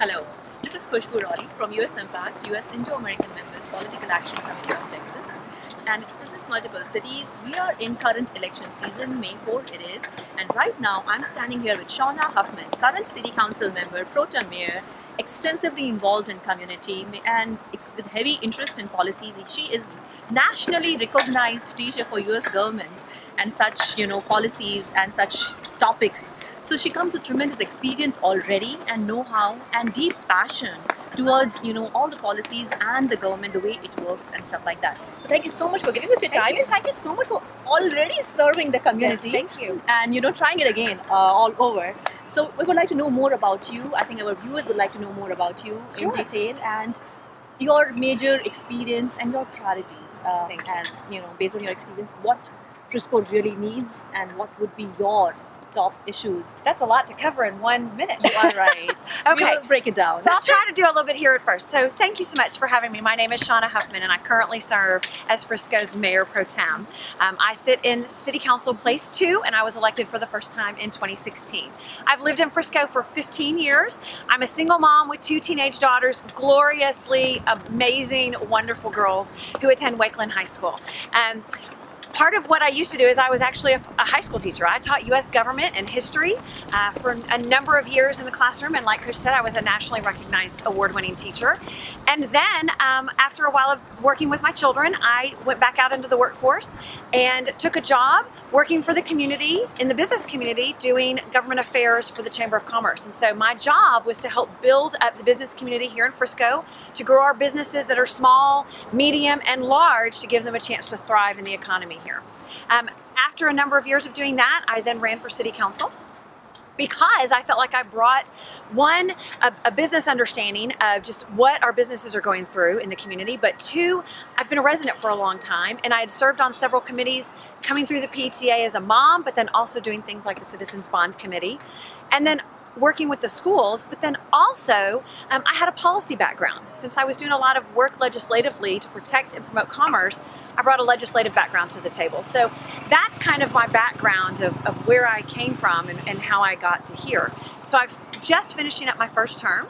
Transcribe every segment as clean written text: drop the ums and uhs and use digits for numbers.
Hello, this is Khushbu Raleigh from US Impact, US Indo-American Members Political Action Committee of Texas, and it represents multiple cities. We are in current election season, May 4 it is, and right now I'm standing here with Shona Huffman, current City Council member, pro tem mayor, extensively involved in community and with heavy interest in policies. She is nationally recognized teacher for US governments and such, policies and such topics. So she comes with tremendous experience already and know-how and deep passion towards, all the policies and the government, the way it works and stuff like that. So thank you so much for giving us your time, and thank you so much for already serving the community. Yes, thank you. And trying it again all over. So we would like to know more about you. I think our viewers would like to know more about you in detail and your major experience and your priorities. As based on your experience, what Frisco really needs and what would be your top issues. That's a lot to cover in 1 minute. All right. Okay. We will break it down. So I'll try to do a little bit here at first. So thank you so much for having me. My name is Shona Huffman, and I currently serve as Frisco's Mayor Pro Tem. I sit in City Council Place 2, and I was elected for the first time in 2016. I've lived in Frisco for 15 years. I'm a single mom with 2 teenage daughters, gloriously amazing, wonderful girls who attend Wakeland High School. Part of what I used to do is I was actually a high school teacher. I taught U.S. government and history for a number of years in the classroom, and like Chris said, I was a nationally recognized award-winning teacher. And then after a while of working with my children, I went back out into the workforce and took a job working for the community, in the business community, doing government affairs for the Chamber of Commerce. And so my job was to help build up the business community here in Frisco, to grow our businesses that are small, medium, and large, to give them a chance to thrive in the economy here. After a number of years of doing that, I then ran for City Council, because I felt like I brought, one, a business understanding of just what our businesses are going through in the community, but 2, I've been a resident for a long time, and I had served on several committees coming through the PTA as a mom, but then also doing things like the Citizens Bond Committee, and then working with the schools. But then also I had a policy background. Since I was doing a lot of work legislatively to protect and promote commerce, I brought a legislative background to the table. So that's kind of my background of where I came from and how I got to here. So I've just finishing up my first term,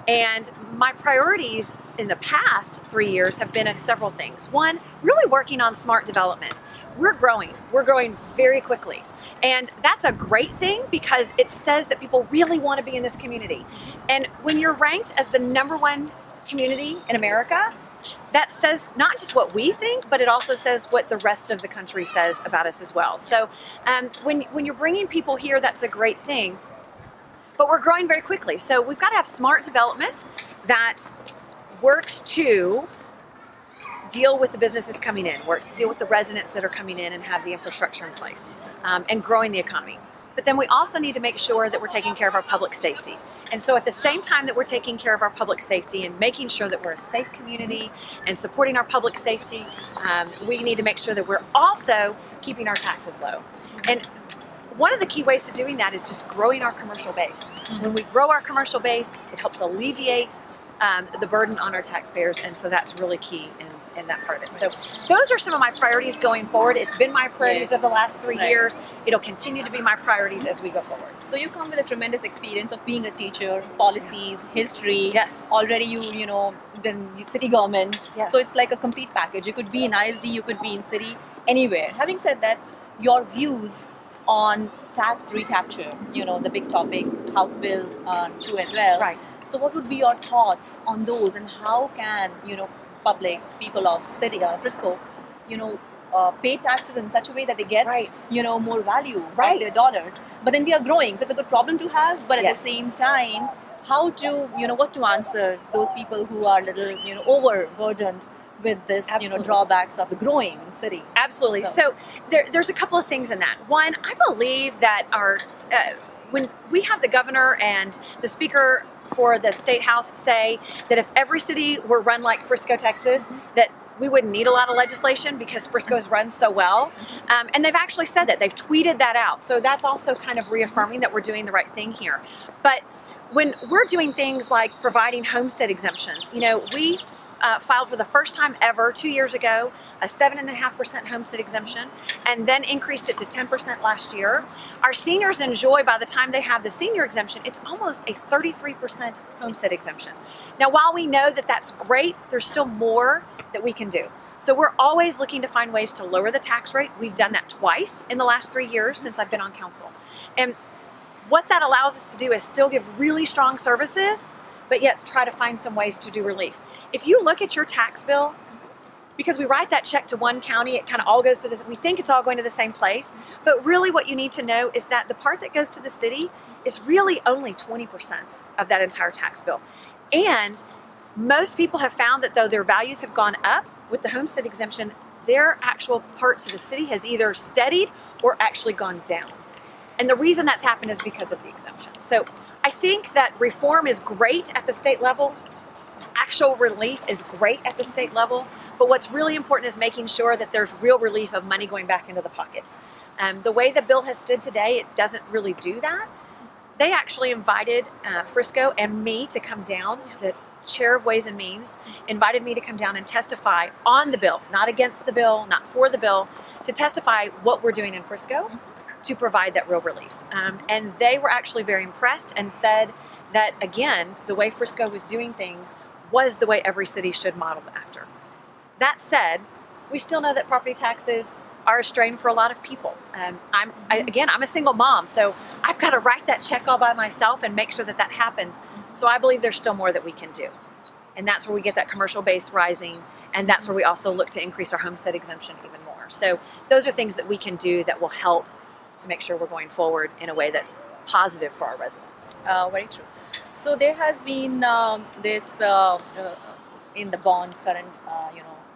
and my priorities in the past 3 years have been several things. One, really working on smart development. We're growing very quickly. And that's a great thing, because it says that people really want to be in this community. And when you're ranked as the #1 community in America, that says not just what we think, but it also says what the rest of the country says about us as well. So when you're bringing people here, that's a great thing. But we're growing very quickly. So we've got to have smart development that works to deal with the businesses coming in, works to deal with the residents that are coming in and have the infrastructure in place, and growing the economy. But then we also need to make sure that we're taking care of our public safety. And so at the same time that we're taking care of our public safety and making sure that we're a safe community and supporting our public safety, we need to make sure that we're also keeping our taxes low. And one of the key ways to doing that is just growing our commercial base. When we grow our commercial base, it helps alleviate the burden on our taxpayers, and so that's really key in that part of it. So those are some of my priorities going forward. It's been my priorities over the last 3 years. It'll continue to be my priorities as we go forward. So you come with a tremendous experience of being a teacher, policies, history. Yes. Already then city government. Yes. So it's like a complete package. You could be in ISD, you could be in city, anywhere. Having said that, your views on tax recapture, the big topic, House Bill 2 as well. Right. So what would be your thoughts on those, and how can, public people of Frisco, pay taxes in such a way that they get, more value of their dollars. But then we are growing, so it's a good problem to have. But at the same time, how to, what to answer those people who are a little, overburdened with this, drawbacks of the growing city. Absolutely. So there's a couple of things in that. One, I believe that when we have the governor and the speaker for the state house say that if every city were run like Frisco, Texas, that we wouldn't need a lot of legislation because Frisco is run so well. And they've actually said that. They've tweeted that out. So that's also kind of reaffirming that we're doing the right thing here. But when we're doing things like providing homestead exemptions, we filed for the first time ever 2 years ago a 7.5% homestead exemption, and then increased it to 10% last year. Our seniors enjoy, by the time they have the senior exemption, it's almost a 33% homestead exemption. Now, while we know that that's great, there's still more that we can do. So we're always looking to find ways to lower the tax rate. We've done that twice in the last 3 years since I've been on council. And what that allows us to do is still give really strong services, but yet try to find some ways to do relief. If you look at your tax bill, because we write that check to one county, it kind of all goes to this, we think it's all going to the same place, but really what you need to know is that the part that goes to the city is really only 20% of that entire tax bill. And most people have found that though their values have gone up with the homestead exemption, their actual part to the city has either steadied or actually gone down. And the reason that's happened is because of the exemption. So I think that reform is great at the state level. Actual relief is great at the state level. But what's really important is making sure that there's real relief of money going back into the pockets. The way the bill has stood today, it doesn't really do that. They actually invited Frisco and me to come down. The chair of Ways and Means invited me to come down and testify on the bill, not against the bill, not for the bill, to testify what we're doing in Frisco to provide that real relief. And they were actually very impressed and said that, again, the way Frisco was doing things was the way every city should model after. That said, we still know that property taxes are a strain for a lot of people. I'm a single mom, so I've got to write that check all by myself and make sure that that happens. So I believe there's still more that we can do. And that's where we get that commercial base rising, and that's where we also look to increase our homestead exemption even more. So those are things that we can do that will help to make sure we're going forward in a way that's positive for our residents. Very true. So there has been this in the bond current,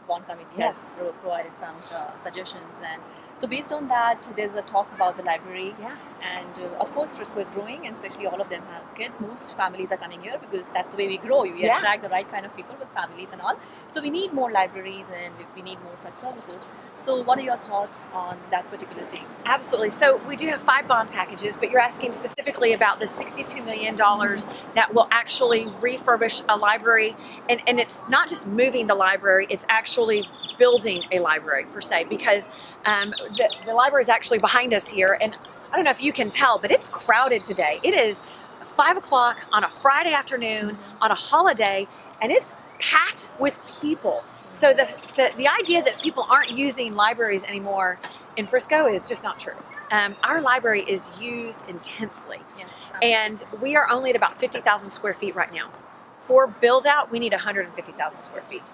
bond committee Yes. has provided some suggestions, and so based on that, there's a talk about the library. Yeah. And of course, Frisco is growing, and especially all of them have kids. Most families are coming here because that's the way we grow. We Yeah. attract the right kind of people with families and all. So we need more libraries and we need more such services. So what are your thoughts on that particular thing? Absolutely. So we do have 5 bond packages, but you're asking specifically about the $62 million that will actually refurbish a library. And it's not just moving the library, it's actually building a library per se, because the library is actually behind us here. And I don't know if you can tell, but it's crowded today. It is 5 o'clock on a Friday afternoon on a holiday, and it's packed with people. So the idea that people aren't using libraries anymore in Frisco is just not true. Our library is used intensely, Yes. and we are only at about 50,000 square feet right now. For build out, we need 150,000 square feet.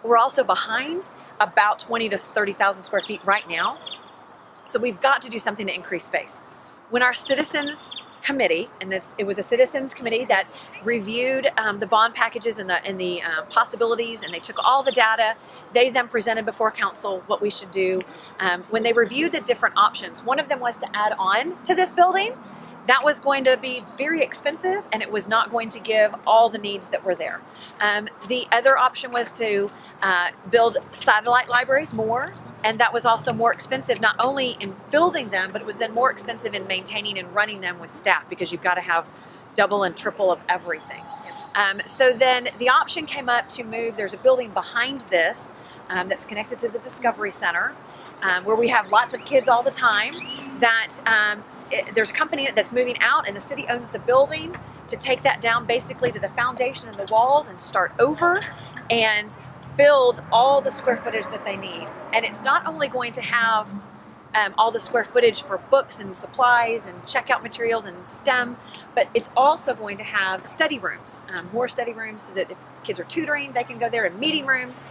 We're also behind about 20 to 30,000 square feet right now. So we've got to do something to increase space. When our citizens committee, and it was a citizens committee that reviewed the bond packages and the possibilities, and they took all the data. They then presented before council what we should do. When they reviewed the different options, one of them was to add on to this building. That was going to be very expensive, and it was not going to give all the needs that were there. The other option was to build satellite libraries more, and that was also more expensive, not only in building them, but it was then more expensive in maintaining and running them with staff, because you've got to have double and triple of everything. So then the option came up to move. There's a building behind this that's connected to the Discovery Center, where we have lots of kids all the time. There's a company that's moving out, and the city owns the building to take that down basically to the foundation and the walls and start over and build all the square footage that they need. And it's not only going to have all the square footage for books and supplies and checkout materials and STEM, but it's also going to have study rooms, more study rooms, so that if kids are tutoring, they can go there, and meeting rooms.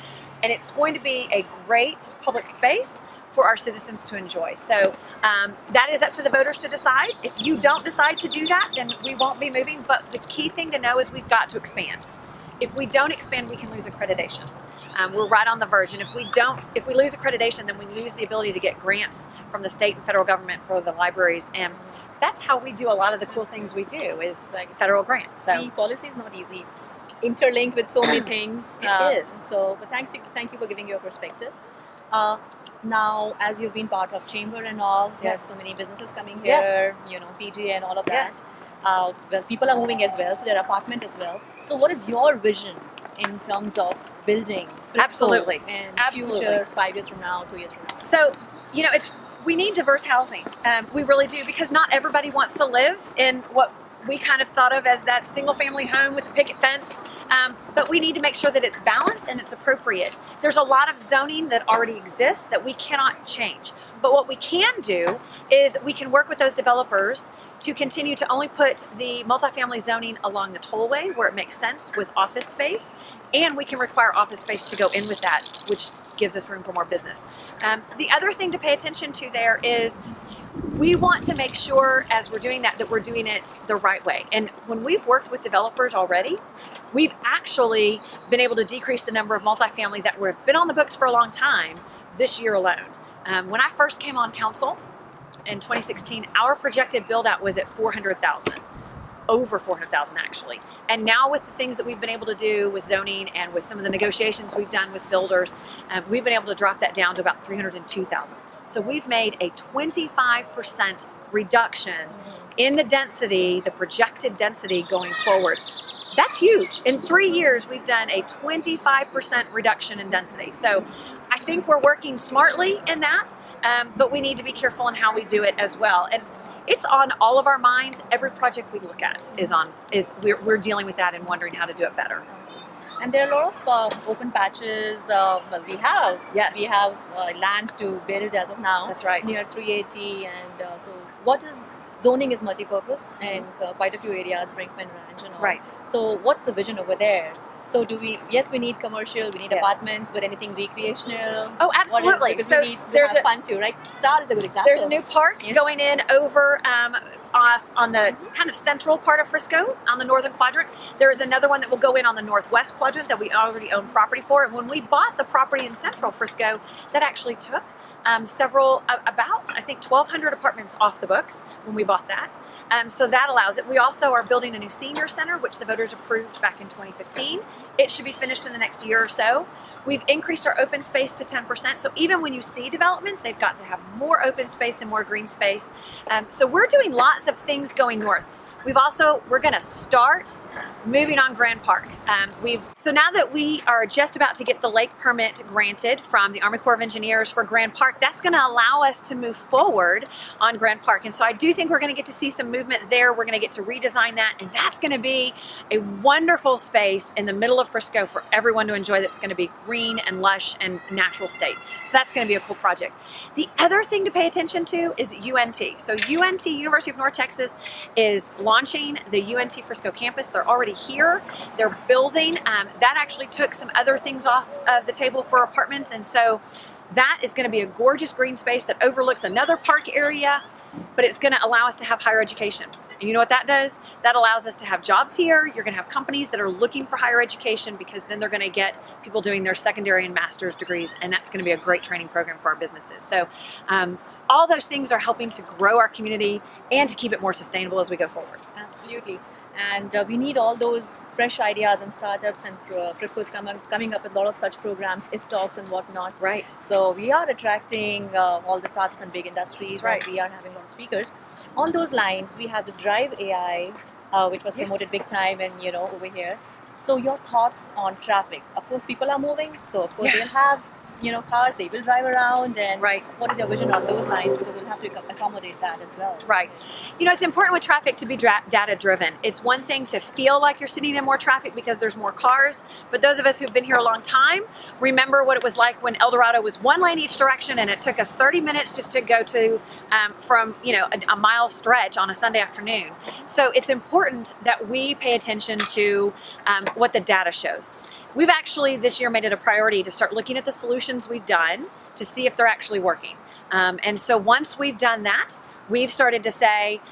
And it's going to be a great public space for our citizens to enjoy. So that is up to the voters to decide. If you don't decide to do that, then we won't be moving. But the key thing to know is we've got to expand. If we don't expand, we can lose accreditation. We're right on the verge. And if we lose accreditation, then we lose the ability to get grants from the state and federal government for the libraries. And that's how we do a lot of the cool things we do, is like federal grants. So See, policy is not easy. It's interlinked with so many things. It is. So, but thank you for giving your perspective. Now, as you've been part of chamber and all, there's so many businesses coming here, PGA and all of Yes. that. Well, people are moving as well, so their apartment as well. So what is your vision in terms of building Frisco Absolutely. in Absolutely. future, 5 years from now, 2 years from now? So, we need diverse housing. We really do, because not everybody wants to live in what we kind of thought of as that single family home with a picket fence. But we need to make sure that it's balanced and it's appropriate. There's a lot of zoning that already exists that we cannot change. But what we can do is we can work with those developers to continue to only put the multifamily zoning along the tollway where it makes sense with office space, and we can require office space to go in with that, which gives us room for more business. The other thing to pay attention to there is we want to make sure as we're doing that we're doing it the right way. And when we've worked with developers already, we've actually been able to decrease the number of multifamily that have been on the books for a long time this year alone. When I first came on council in 2016, our projected build out was at 400,000. Over 400,000 actually. And now with the things that we've been able to do with zoning and with some of the negotiations we've done with builders, we've been able to drop that down to about 302,000. So we've made a 25% reduction in the density, the projected density going forward. That's huge. In 3 years, we've done a 25% reduction in density. So I think we're working smartly in that, but we need to be careful in how we do it as well. And it's on all of our minds. Every project we look at we're dealing with that and wondering how to do it better. And there are a lot of open patches. We have land to build as of now. That's right. Near 380, and so what is zoning is multi-purpose in quite a few areas, Brinkman Ranch and all. Right. So what's the vision over there? So we need commercial, we need Yes. apartments, but anything recreational? Oh, absolutely. Because So we need to there's have fun too, right? Star is a good example. There's a new park Yes. going in over off on the kind of central part of Frisco on the northern quadrant. There is another one that will go in on the northwest quadrant that we already own property for. And when we bought the property in central Frisco, that actually took about, I think, 1,200 apartments off the books when we bought that. So that allows it. We also are building a new senior center, which the voters approved back in 2015. It should be finished in the next year or so. We've increased our open space to 10%. So even when you see developments, they've got to have more open space and more green space. So we're doing lots of things going north. We're going to start moving on Grand Park. So now that we are just about to get the lake permit granted from the Army Corps of Engineers for Grand Park, that's going to allow us to move forward on Grand Park. And so I do think we're going to get to see some movement there. We're going to get to redesign that, and that's going to be a wonderful space in the middle of Frisco for everyone to enjoy. That's going to be green and lush and natural state. So that's going to be a cool project. The other thing to pay attention to is UNT. So UNT, University of North Texas, is launching the UNT Frisco campus. They're already here. They're building. That actually took some other things off of the table for apartments, and so that is going to be a gorgeous green space that overlooks another park area, but it's going to allow us to have higher education. And you know what that does? That allows us to have jobs here. You're going to have companies that are looking for higher education, because then they're going to get people doing their secondary and master's degrees, and that's going to be a great training program for our businesses. So all those things are helping to grow our community and to keep it more sustainable as we go forward. Absolutely. And we need all those fresh ideas and startups, and Frisco is coming up with a lot of such programs, IF Talks and whatnot. Right. So we are attracting all the startups and big industries, Right. and we are having a lot of speakers. On those lines, we have this Drive AI, which was promoted big time and over here. So your thoughts on traffic? Of course, people are moving, so of course they'll have cars, they will drive around, and Right. what is your vision on those lines? Because we'll have to accommodate that as well. Right. It's important with traffic to be data driven. It's one thing to feel like you're sitting in more traffic because there's more cars, but those of us who've been here a long time remember what it was like when El Dorado was one lane each direction, and it took us 30 minutes just to go to from a mile stretch on a Sunday afternoon. So it's important that we pay attention to what the data shows. We've actually this year made it a priority to start looking at the solutions we've done to see if they're actually working. And so once we've done that, we've started to say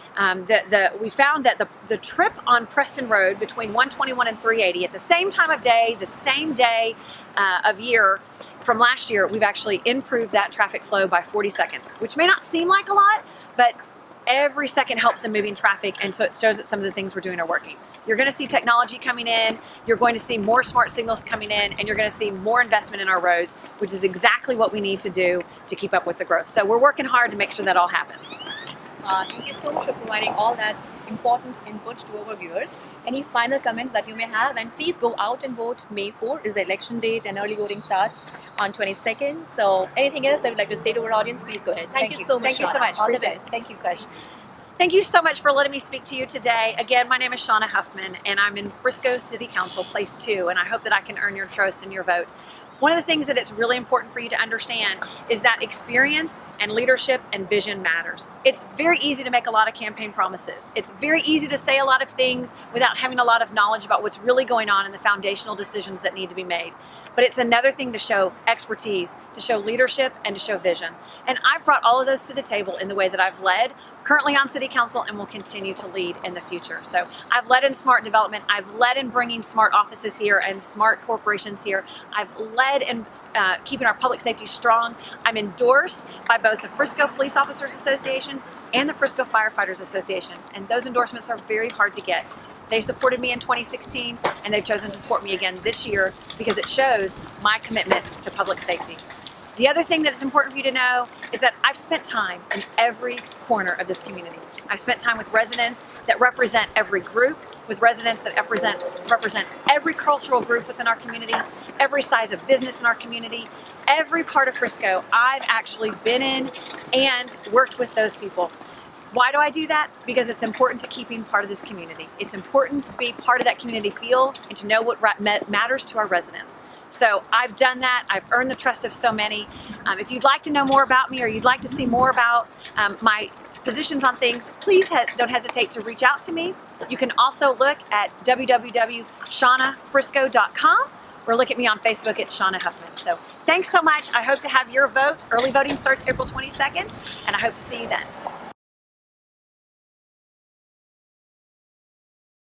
we found that the trip on Preston Road between 121 and 380 at the same time of day, the same day of year from last year, we've actually improved that traffic flow by 40 seconds, which may not seem like a lot, but every second helps in moving traffic, and so it shows that some of the things we're doing are working. You're going to see technology coming in, you're going to see more smart signals coming in, and you're going to see more investment in our roads, which is exactly what we need to do to keep up with the growth. So we're working hard to make sure that all happens. Thank you so much for providing all that important input to our viewers. Any final comments that you may have? And please go out and vote. May 4 is the election date and early voting starts on 22nd. So anything else I would like to say to our audience, please go ahead. Thank you so much. Thank you so Shona. much. All the Appreciate it. best. Thank you, Kush. Thank you so much for letting me speak to you today. Again, my name is Shona Huffman, and I'm in Frisco City Council, Place 2, and I hope that I can earn your trust and your vote. One of the things that it's really important for you to understand is that experience and leadership and vision matters. It's very easy to make a lot of campaign promises. It's very easy to say a lot of things without having a lot of knowledge about what's really going on and the foundational decisions that need to be made. But it's another thing to show expertise, to show leadership, and to show vision. And I've brought all of those to the table in the way that I've led, currently on City Council, and will continue to lead in the future. So I've led in smart development, I've led in bringing smart offices here and smart corporations here. I've led in keeping our public safety strong. I'm endorsed by both the Frisco Police Officers Association and the Frisco Firefighters Association. And those endorsements are very hard to get. They supported me in 2016, and they've chosen to support me again this year because it shows my commitment to public safety. The other thing that's important for you to know is that I've spent time in every corner of this community. I've spent time with residents that represent every group, with residents that represent every cultural group within our community, every size of business in our community, every part of Frisco I've actually been in and worked with those people. Why do I do that? Because it's important to keeping part of this community. It's important to be part of that community feel and to know what matters to our residents. So I've done that. I've earned the trust of so many. If you'd like to know more about me or you'd like to see more about my positions on things, please don't hesitate to reach out to me. You can also look at www.shonafrisco.com or look at me on Facebook at Shona Huffman. So thanks so much. I hope to have your vote. Early voting starts April 22nd, and I hope to see you then.